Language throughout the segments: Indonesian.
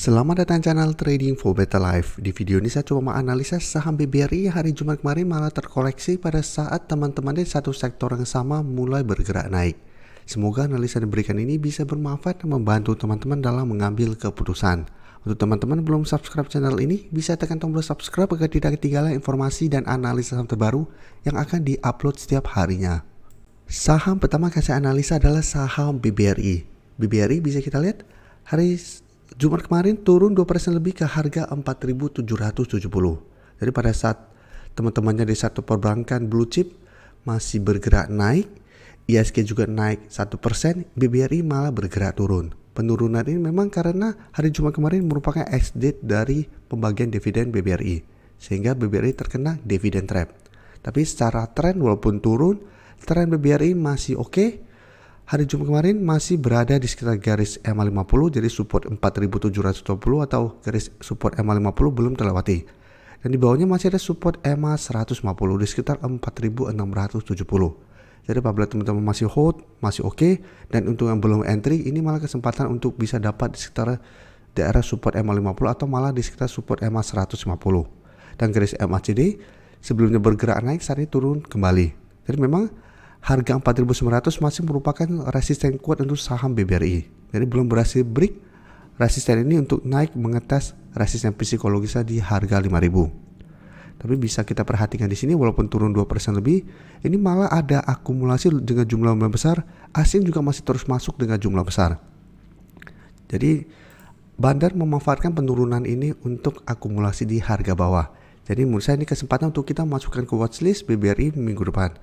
Selamat datang channel Trading for Better Life. Di video ini saya coba menganalisa saham BBRI hari Jumat kemarin malah terkoreksi pada saat teman-teman di satu sektor yang sama mulai bergerak naik. Semoga analisa yang diberikan ini bisa bermanfaat dan membantu teman-teman dalam mengambil keputusan. Untuk teman-teman belum subscribe channel ini, bisa tekan tombol subscribe agar tidak ketinggalan informasi dan analisa saham terbaru yang akan diupload setiap harinya. Saham pertama yang saya analisa adalah saham BBRI. BBRI bisa kita lihat hari Jumat kemarin turun 2% lebih ke harga 4.770. Jadi pada saat teman-temannya di satu perbankan blue chip masih bergerak naik, ISG juga naik 1%, BBRI malah bergerak turun. Penurunan ini memang karena hari Jumat kemarin merupakan ex-date dari pembagian dividen BBRI, sehingga BBRI terkena dividen trap. Tapi secara tren walaupun turun, tren BBRI masih oke. Hari Jumat kemarin masih berada di sekitar garis EMA 50, jadi support 4.720 atau garis support EMA 50 belum terlewati. Dan di bawahnya masih ada support EMA 150 di sekitar 4.670. Jadi apabila teman-teman masih hold, masih oke, dan untuk yang belum entry, ini malah kesempatan untuk bisa dapat di sekitar daerah support EMA 50 atau malah di sekitar support EMA 150. Dan garis MACD sebelumnya bergerak naik, saat ini turun kembali. Jadi memang harga 4.900 masih merupakan resisten kuat untuk saham BBRI. Jadi belum berhasil break resisten ini untuk naik mengetes resisten psikologisnya di harga 5.000. Tapi bisa kita perhatikan di sini walaupun turun 2% lebih, ini malah ada akumulasi dengan jumlah besar, asing juga masih terus masuk dengan jumlah besar. Jadi bandar memanfaatkan penurunan ini untuk akumulasi di harga bawah. Jadi menurut saya ini kesempatan untuk kita masukkan ke watchlist BBRI minggu depan.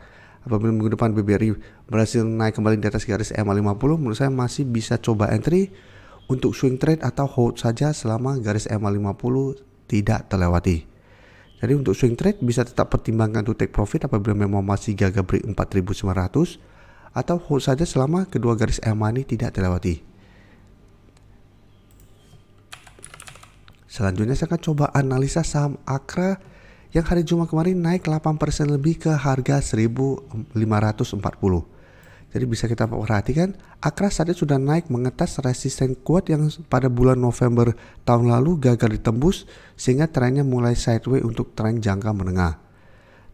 Apabila minggu depan BBRI berhasil naik kembali di atas garis EMA 50, menurut saya masih bisa coba entry untuk swing trade atau hold saja selama garis EMA 50 tidak terlewati. Jadi untuk swing trade bisa tetap pertimbangkan untuk take profit apabila memang masih gagal break 4.900 atau hold saja selama kedua garis EMA ini tidak terlewati. Selanjutnya saya akan coba analisa saham Akra yang hari Jumat kemarin naik 8% lebih ke harga 1.540. Jadi bisa kita perhatikan, Akra saat ini sudah naik mengetes resisten kuat yang pada bulan November tahun lalu gagal ditembus, sehingga trennya mulai sideways untuk tren jangka menengah.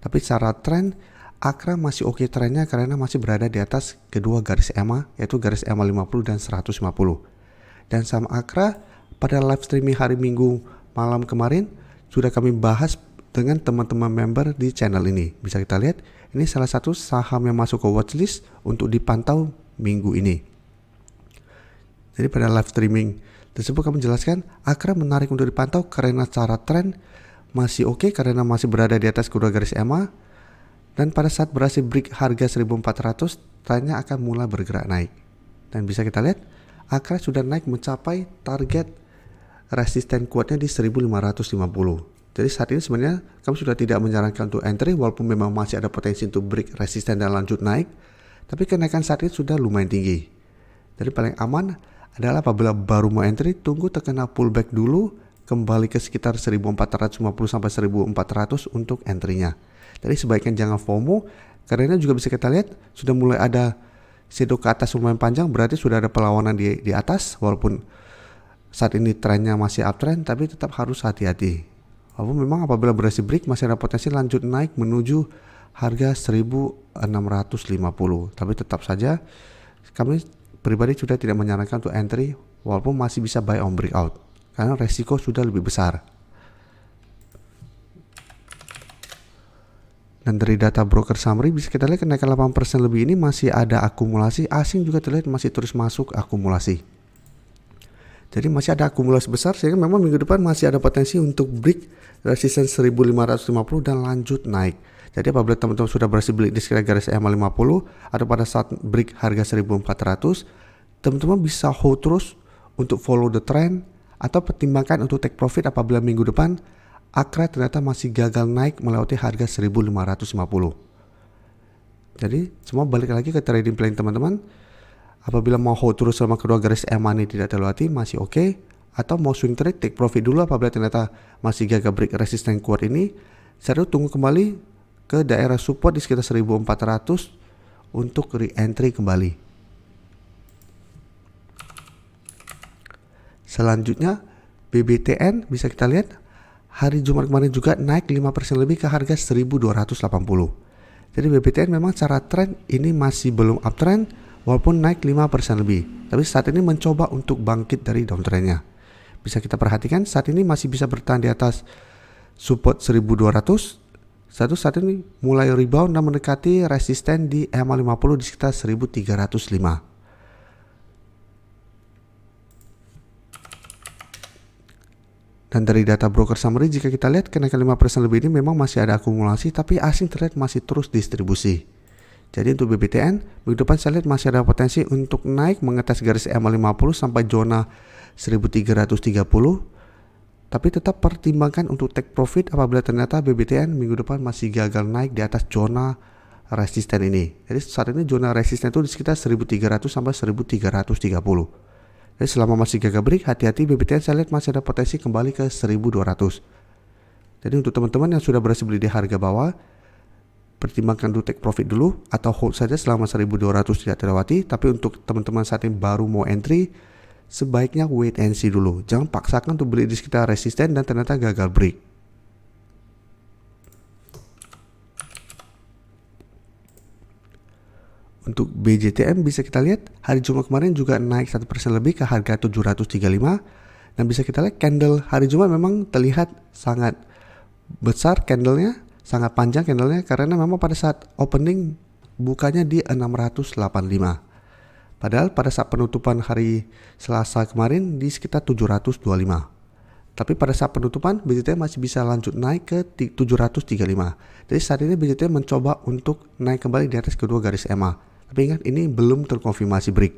Tapi secara tren, Akra masih oke trennya karena masih berada di atas kedua garis EMA, yaitu garis EMA 50 dan 150. Dan saham Akra pada live streaming hari Minggu malam kemarin sudah kami bahas dengan teman-teman member di channel ini. Bisa kita lihat, ini salah satu saham yang masuk ke watchlist untuk dipantau minggu ini. Jadi pada live streaming tersebut kami jelaskan Akra menarik untuk dipantau karena secara tren masih oke karena masih berada di atas kedua garis EMA, dan pada saat berhasil break harga 1.400 trennya akan mulai bergerak naik. Dan bisa kita lihat Akra sudah naik mencapai target resisten kuatnya di 1.550. Jadi saat ini sebenarnya kami sudah tidak menyarankan untuk entry walaupun memang masih ada potensi untuk break resisten dan lanjut naik. Tapi kenaikan saat ini sudah lumayan tinggi. Jadi paling aman adalah apabila baru mau entry, tunggu terkena pullback dulu, kembali ke sekitar 1.450 sampai 1.400 untuk entry-nya. Jadi sebaiknya jangan FOMO, karena juga bisa kita lihat sudah mulai ada shadow ke atas lumayan panjang, berarti sudah ada perlawanan di atas. Walaupun saat ini trennya masih uptrend, tapi tetap harus hati-hati. Walaupun memang apabila berhasil break masih ada potensi lanjut naik menuju harga 1.650. Tapi tetap saja kami pribadi sudah tidak menyarankan untuk entry walaupun masih bisa buy on breakout karena resiko sudah lebih besar. Dan dari data broker summary bisa kita lihat kenaikan 8% lebih ini masih ada akumulasi, asing juga terlihat masih terus masuk akumulasi. Jadi masih ada akumulasi besar sehingga memang minggu depan masih ada potensi untuk break resisten 1.550 dan lanjut naik. Jadi apabila teman-teman sudah berhasil beli di sekitar garis EMA 50 atau pada saat break harga 1.400, teman-teman bisa hold terus untuk follow the trend atau pertimbangkan untuk take profit apabila minggu depan Akra ternyata masih gagal naik melewati harga 1.550. Jadi semua balik lagi ke trading plan teman-teman. Apabila mau hold terus selama kedua garis EMA ini tidak terlewati masih oke, atau mau swing trade take profit dulu apabila ternyata masih gagal break resisten kuat ini, saya tunggu kembali ke daerah support di sekitar 1.400 untuk re-entry kembali. Selanjutnya BBTN bisa kita lihat hari Jumat kemarin juga naik 5% lebih ke harga 1280. Jadi BBTN memang secara tren ini masih belum uptrend walaupun naik 5% lebih. Tapi saat ini mencoba untuk bangkit dari downtrendnya. Bisa kita perhatikan saat ini masih bisa bertahan di atas support 1200. Saat ini mulai rebound dan mendekati resisten di EMA50 di sekitar 1305. Dan dari data broker summary jika kita lihat kenaikan 5% lebih ini memang masih ada akumulasi tapi asing terlihat masih terus distribusi. Jadi untuk BBTN minggu depan saya lihat masih ada potensi untuk naik mengetes garis EMA50 sampai zona 1330. Tapi tetap pertimbangkan untuk take profit apabila ternyata BBTN minggu depan masih gagal naik di atas zona resisten ini. Jadi saat ini zona resisten itu di sekitar 1300 sampai 1330. Jadi selama masih gagal break, hati-hati BBTN saya lihat masih ada potensi kembali ke 1200. Jadi untuk teman-teman yang sudah berhasil beli di harga bawah, pertimbangkan untuk take profit dulu atau hold saja selama 1200 tidak terlewati. Tapi untuk teman-teman saat ini baru mau entry, sebaiknya wait and see dulu. Jangan paksakan untuk beli di sekitar resisten dan ternyata gagal break. Untuk BJTM bisa kita lihat hari Jumat kemarin juga naik 1% lebih ke harga 735. Dan bisa kita lihat candle hari Jumat memang terlihat sangat besar candlenya, sangat panjang candlenya karena memang pada saat opening bukanya di 685. Padahal pada saat penutupan hari Selasa kemarin di sekitar 725. Tapi pada saat penutupan BJTM masih bisa lanjut naik ke 735. Jadi saat ini BJTM mencoba untuk naik kembali di atas kedua garis EMA. Tapi ingat ini belum terkonfirmasi break.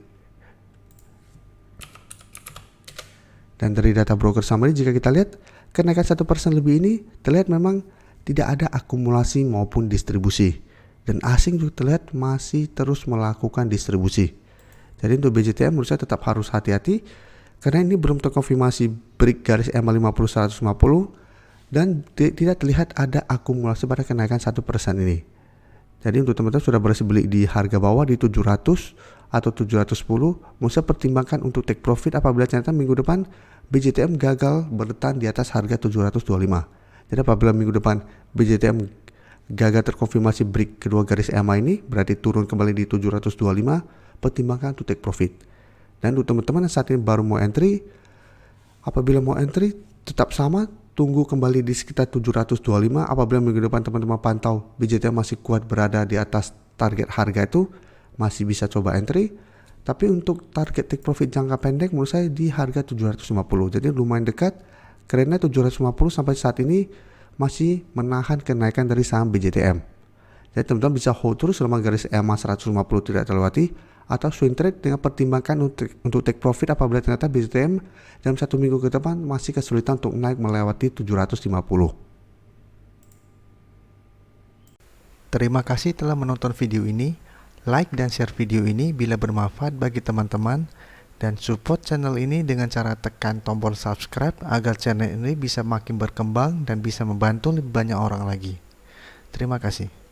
Dan dari data broker summary jika kita lihat kenaikan 1% lebih ini terlihat memang tidak ada akumulasi maupun distribusi. Dan asing juga terlihat masih terus melakukan distribusi. Jadi untuk BJTM menurut saya tetap harus hati-hati karena ini belum terkonfirmasi break garis EMA50 150 dan tidak terlihat ada akumulasi pada kenaikan 1% ini. Jadi untuk teman-teman sudah berhasil beli di harga bawah di 700 atau 710, mesti pertimbangkan untuk take profit apabila ternyata minggu depan BJTM gagal bertahan di atas harga 725. Jadi apabila minggu depan BJTM gagal terkonfirmasi break kedua garis EMA ini, berarti turun kembali di 725, pertimbangkan untuk take profit. Dan untuk teman-teman yang saat ini baru mau entry, apabila mau entry tetap sama, tunggu kembali di sekitar 725. Apabila minggu depan teman-teman pantau BJTM masih kuat berada di atas target harga itu, masih bisa coba entry. Tapi untuk target take profit jangka pendek menurut saya di harga 750. Jadi lumayan dekat karena 750 sampai saat ini masih menahan kenaikan dari saham BJTM. Jadi teman-teman bisa hold terus selama garis EMA 150 tidak terlewati, atau swing trade dengan pertimbangkan untuk take profit apabila ternyata BJTM dalam 1 minggu ke depan masih kesulitan untuk naik melewati 750. Terima kasih telah menonton video ini. Like dan share video ini bila bermanfaat bagi teman-teman, dan support channel ini dengan cara tekan tombol subscribe agar channel ini bisa makin berkembang dan bisa membantu lebih banyak orang lagi. Terima kasih.